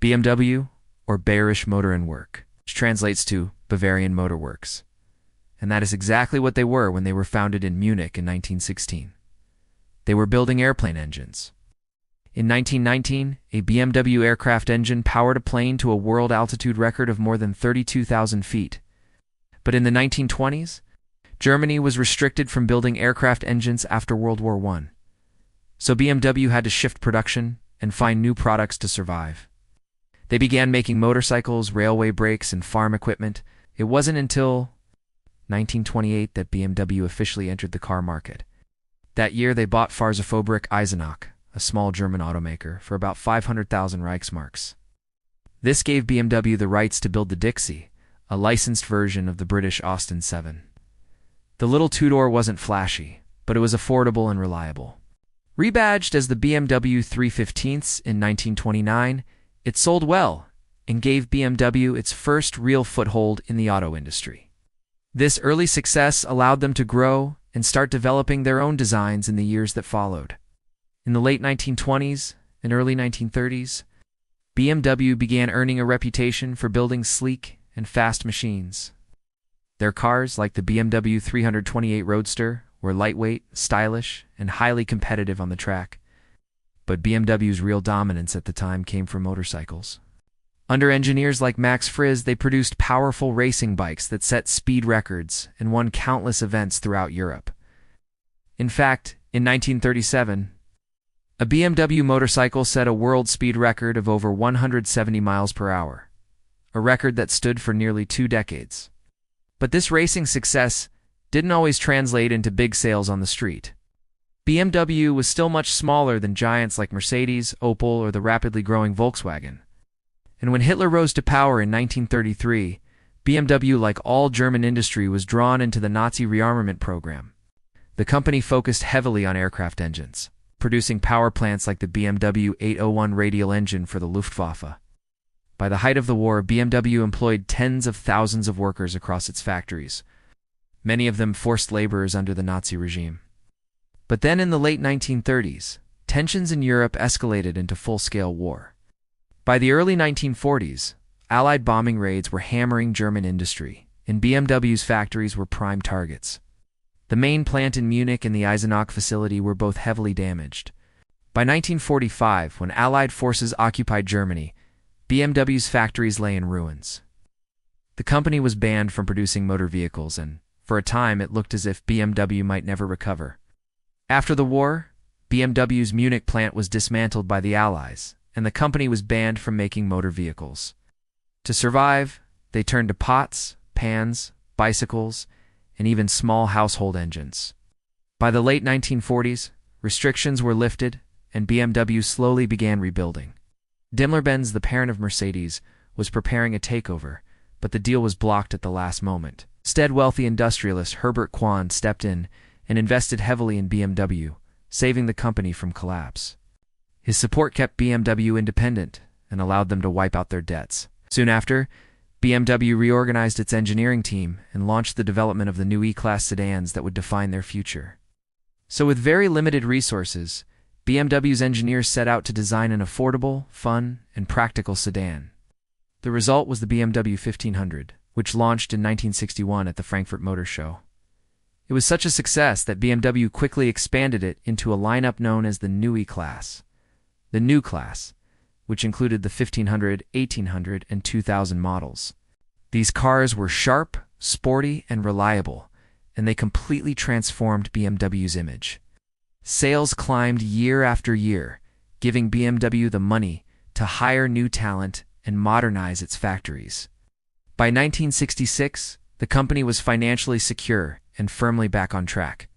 BMW, or Bayerische Motorenwerk, which translates to Bavarian Motor Works. And that is exactly what they were when they were founded in Munich in 1916. They were building airplane engines. In 1919, a BMW aircraft engine powered a plane to a world altitude record of more than 32,000 feet. But in the 1920s, Germany was restricted from building aircraft engines after World War I. So BMW had to shift production and find new products to survive. They began making motorcycles, railway brakes, and farm equipment. It wasn't until 1928 that BMW officially entered the car market. That year, they bought Fahrzeugfabrik Eisenach, a small German automaker, for about 500,000 Reichsmarks. This gave BMW the rights to build the Dixie, a licensed version of the British Austin 7. The little two-door wasn't flashy, but it was affordable and reliable. Rebadged as the BMW 315s in 1929, it sold well and gave BMW its first real foothold in the auto industry. This early success allowed them to grow and start developing their own designs in the years that followed. In the late 1920s and early 1930s, BMW began earning a reputation for building sleek and fast machines. Their cars, like the BMW 328 Roadster, were lightweight, stylish, and highly competitive on the track. But BMW's real dominance at the time came from motorcycles. Under engineers like Max Friz, they produced powerful racing bikes that set speed records and won countless events throughout Europe. In fact, in 1937, a BMW motorcycle set a world speed record of over 170 miles per hour, a record that stood for nearly 2 decades. But this racing success didn't always translate into big sales on the street. BMW was still much smaller than giants like Mercedes, Opel, or the rapidly growing Volkswagen. And when Hitler rose to power in 1933, BMW, like all German industry, was drawn into the Nazi rearmament program. The company focused heavily on aircraft engines, producing power plants like the BMW 801 radial engine for the Luftwaffe. By the height of the war, BMW employed tens of thousands of workers across its factories, many of them forced laborers under the Nazi regime. But then in the late 1930s, tensions in Europe escalated into full-scale war. By the early 1940s, Allied bombing raids were hammering German industry, and BMW's factories were prime targets. The main plant in Munich and the Eisenach facility were both heavily damaged. By 1945, when Allied forces occupied Germany, BMW's factories lay in ruins. The company was banned from producing motor vehicles, and for a time it looked as if BMW might never recover. After the war, BMW's Munich plant was dismantled by the Allies, and the company was banned from making motor vehicles. To survive, they turned to pots, pans, bicycles, and even small household engines. By the late 1940s, restrictions were lifted, and BMW slowly began rebuilding. Daimler-Benz, the parent of Mercedes, was preparing a takeover, but the deal was blocked at the last moment. Instead, wealthy industrialist Herbert Quandt stepped in and invested heavily in BMW, saving the company from collapse. His support kept BMW independent and allowed them to wipe out their debts. Soon after, BMW reorganized its engineering team and launched the development of the new E-Class sedans that would define their future. So with very limited resources, BMW's engineers set out to design an affordable, fun, and practical sedan. The result was the BMW 1500, which launched in 1961 at the Frankfurt Motor Show. It was such a success that BMW quickly expanded it into a lineup known as the New E-Class. The New Class, which included the 1500, 1800, and 2000 models. These cars were sharp, sporty, and reliable, and they completely transformed BMW's image. Sales climbed year after year, giving BMW the money to hire new talent and modernize its factories. By 1966, the company was financially secure and firmly back on track.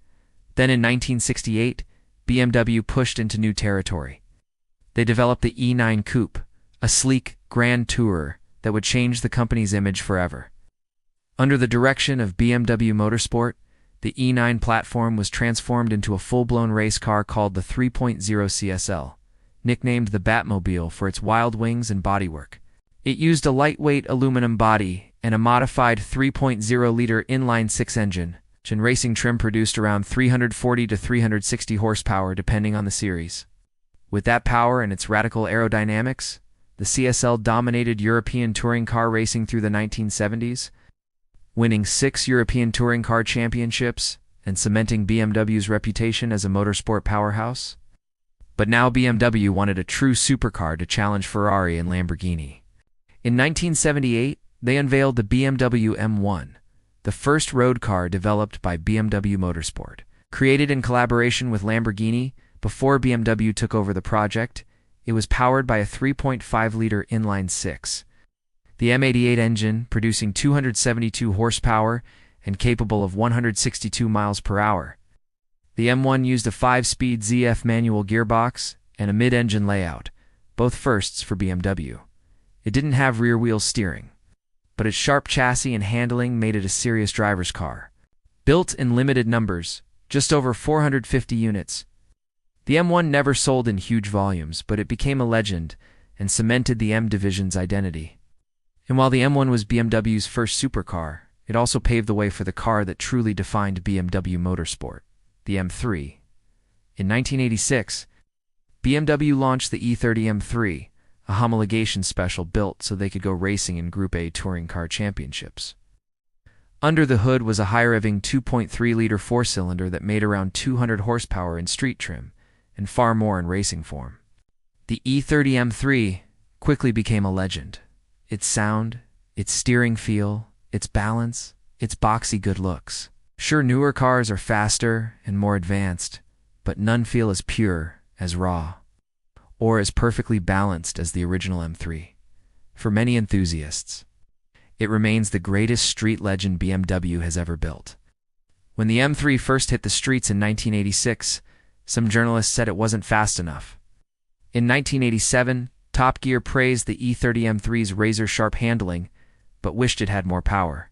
Then in 1968, BMW pushed into new territory. They developed the E9 Coupe, a sleek, grand tourer that would change the company's image forever. Under the direction of BMW Motorsport, the E9 platform was transformed into a full-blown race car called the 3.0 CSL, nicknamed the Batmobile for its wild wings and bodywork. It used a lightweight aluminum body and a modified 3.0-liter inline-six engine, and racing trim produced around 340 to 360 horsepower depending on the series. With that power and its radical aerodynamics, the CSL dominated European touring car racing through the 1970s, winning 6 European touring car championships and cementing BMW's reputation as a motorsport powerhouse. But now BMW wanted a true supercar to challenge Ferrari and Lamborghini. In 1978, they unveiled the BMW M1, the first road car developed by BMW Motorsport. Created in collaboration with Lamborghini before BMW took over the project, it was powered by a 3.5-liter inline-six. The M88 engine, producing 272 horsepower and capable of 162 miles per hour. The M1 used a 5-speed ZF manual gearbox and a mid-engine layout, both firsts for BMW. It didn't have rear-wheel steering, but its sharp chassis and handling made it a serious driver's car. Built in limited numbers, just over 450 units, the M1 never sold in huge volumes, but it became a legend and cemented the M division's identity. And while the M1 was BMW's first supercar, it also paved the way for the car that truly defined BMW Motorsport, the M3. In 1986, BMW launched the E30 M3, a homologation special built so they could go racing in Group A touring car championships. Under the hood was a high-revving 2.3-liter four-cylinder that made around 200 horsepower in street trim and far more in racing form. The E30 M3 quickly became a legend. Its sound, its steering feel, its balance, its boxy good looks. Sure, newer cars are faster and more advanced, but none feel as pure, as raw, or as perfectly balanced as the original M3. For many enthusiasts, it remains the greatest street legend BMW has ever built. When the M3 first hit the streets in 1986, some journalists said it wasn't fast enough. In 1987, Top Gear praised the E30 M3's razor-sharp handling, but wished it had more power.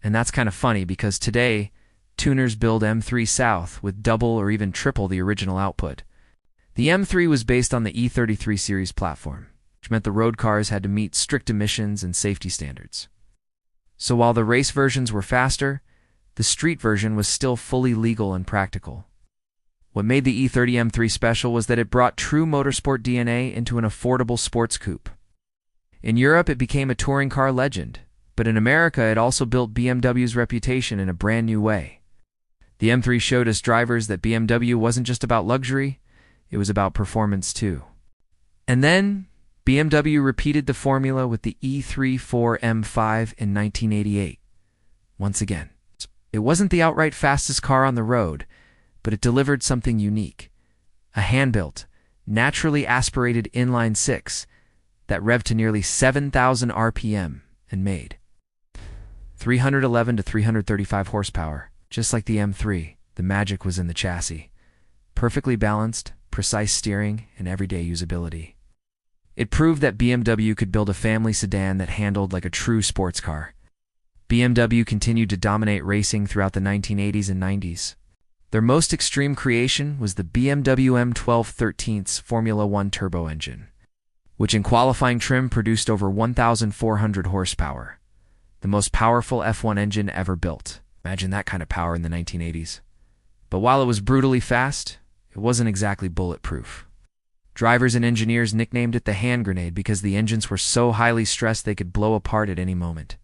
And that's kind of funny because today, tuners build M3 South with double or even triple the original output. The M3 was based on the E33 series platform, which meant the road cars had to meet strict emissions and safety standards. So while the race versions were faster, the street version was still fully legal and practical. What made the E30 M3 special was that it brought true motorsport DNA into an affordable sports coupe. In Europe, it became a touring car legend, but in America, it also built BMW's reputation in a brand new way. The M3 showed us drivers that BMW wasn't just about luxury, it was about performance too. And then, BMW repeated the formula with the E34 M5 in 1988. Once again, it wasn't the outright fastest car on the road, but it delivered something unique. A hand-built, naturally aspirated inline-six that revved to nearly 7,000 RPM and made 311 to 335 horsepower. Just like the M3, the magic was in the chassis. Perfectly balanced, precise steering, and everyday usability. It proved that BMW could build a family sedan that handled like a true sports car. BMW continued to dominate racing throughout the 1980s and 90s. Their most extreme creation was the BMW M1213's Formula One turbo engine, which in qualifying trim produced over 1,400 horsepower, the most powerful F1 engine ever built. Imagine that kind of power in the 1980s. But while it was brutally fast, it wasn't exactly bulletproof. Drivers and engineers nicknamed it the hand grenade because the engines were so highly stressed they could blow apart at any moment.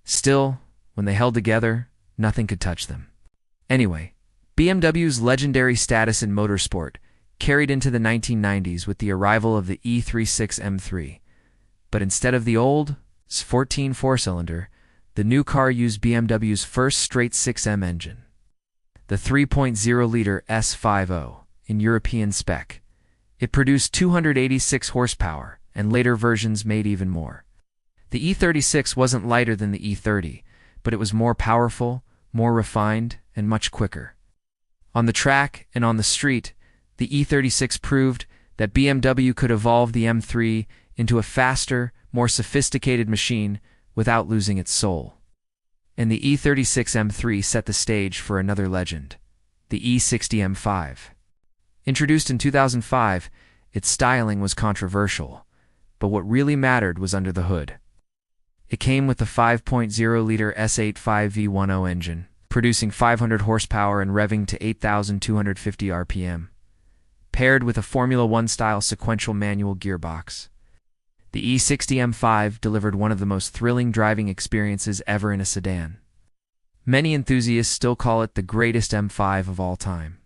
Still, when they held together, nothing could touch them. Anyway, BMW's legendary status in motorsport carried into the 1990s with the arrival of the E36 M3. But instead of the old 14 four-cylinder, the new car used BMW's first straight 6M engine, the 3.0-liter S50, in European spec. It produced 286 horsepower, and later versions made even more. The E36 wasn't lighter than the E30, but it was more powerful, more refined, and much quicker. On the track and on the street, the E36 proved that BMW could evolve the M3 into a faster, more sophisticated machine without losing its soul. And the E36 M3 set the stage for another legend, the E60 M5. Introduced in 2005, its styling was controversial, but what really mattered was under the hood. It came with the 5.0-liter S85 V10 engine, producing 500 horsepower and revving to 8,250 RPM, paired with a Formula One-style sequential manual gearbox. The E60 M5 delivered one of the most thrilling driving experiences ever in a sedan. Many enthusiasts still call it the greatest M5 of all time.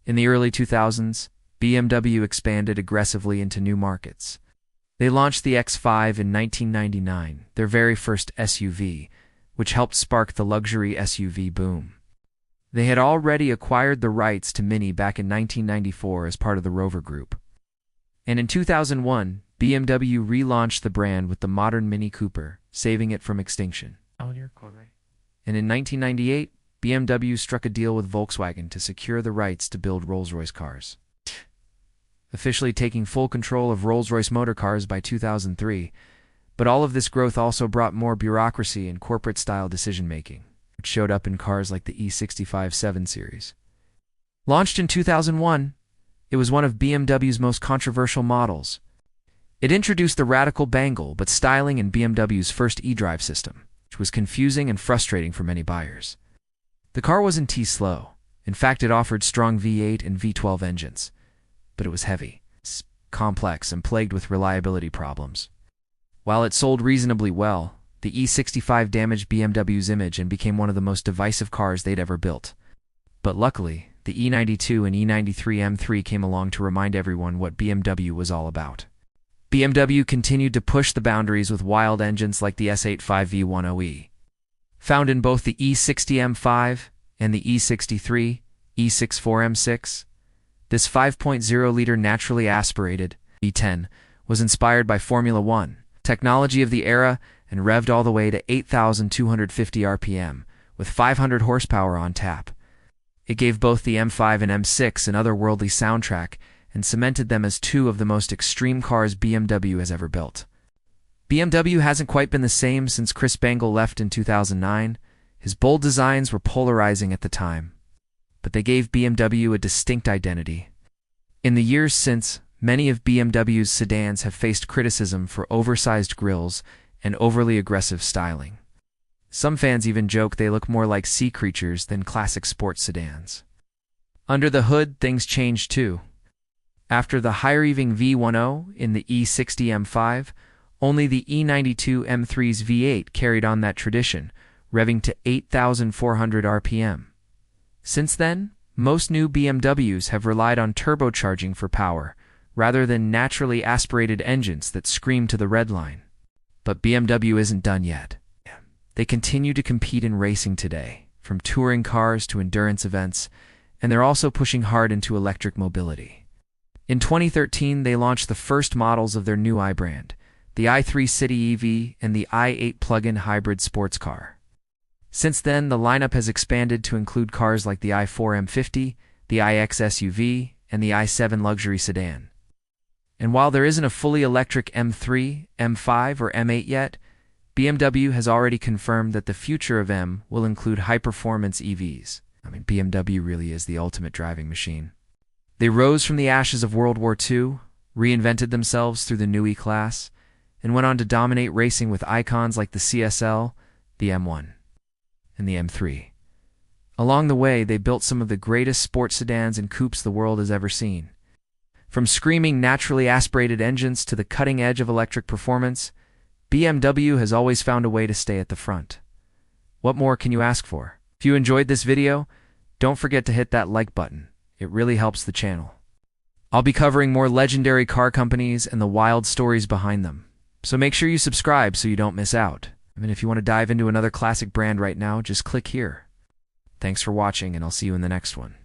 In the early 2000s, BMW expanded aggressively into new markets. They launched the X5 in 1999, their very first SUV, which helped spark the luxury SUV boom. They had already acquired the rights to Mini back in 1994 as part of the Rover Group. And in 2001, BMW relaunched the brand with the modern Mini Cooper, saving it from extinction. And in 1998, BMW struck a deal with Volkswagen to secure the rights to build Rolls-Royce cars, officially taking full control of Rolls-Royce motor cars by 2003. But all of this growth also brought more bureaucracy and corporate-style decision-making, which showed up in cars like the E65 7 Series. Launched in 2001, it was one of BMW's most controversial models. It introduced the radical bangle but styling in BMW's first eDrive system, which was confusing and frustrating for many buyers. The car wasn't T-slow. In fact, it offered strong V8 and V12 engines, but it was heavy, complex, and plagued with reliability problems. While it sold reasonably well, the E65 damaged BMW's image and became one of the most divisive cars they'd ever built. But luckily, the E92 and E93 M3 came along to remind everyone what BMW was all about. BMW continued to push the boundaries with wild engines like the S85 V10e. Found in both the E60 M5 and the E63, E64 M6, this 5.0-liter naturally aspirated V10 was inspired by Formula One technology of the era and revved all the way to 8,250 RPM with 500 horsepower on tap. It gave both the M5 and M6 an otherworldly soundtrack and cemented them as two of the most extreme cars BMW has ever built. BMW hasn't quite been the same since Chris Bangle left in 2009. His bold designs were polarizing at the time, but they gave BMW a distinct identity. In the years since, many of BMW's sedans have faced criticism for oversized grilles and overly aggressive styling. Some fans even joke they look more like sea creatures than classic sports sedans. Under the hood, things changed too. After the higher-revving V10 in the E60 M5, only the E92 M3's V8 carried on that tradition, revving to 8,400 RPM. Since then, most new BMWs have relied on turbocharging for power, rather than naturally aspirated engines that scream to the red line. But BMW isn't done yet. They continue to compete in racing today, from touring cars to endurance events, and they're also pushing hard into electric mobility. In 2013, they launched the first models of their new i-brand, the i3 City EV and the i8 plug-in hybrid sports car. Since then, the lineup has expanded to include cars like the i4 M50, the iX SUV, and the i7 luxury sedan. And while there isn't a fully electric M3, M5, or M8 yet, BMW has already confirmed that the future of M will include high-performance EVs. BMW really is the ultimate driving machine. They rose from the ashes of World War II, reinvented themselves through the new E-Class, and went on to dominate racing with icons like the CSL, the M1, and the M3. Along the way, they built some of the greatest sports sedans and coupes the world has ever seen. From screaming naturally aspirated engines to the cutting edge of electric performance, BMW has always found a way to stay at the front. What more can you ask for? If you enjoyed this video, don't forget to hit that like button. It really helps the channel. I'll be covering more legendary car companies and the wild stories behind them, so make sure you subscribe so you don't miss out. And if you want to dive into another classic brand right now, just click here. Thanks for watching, and I'll see you in the next one.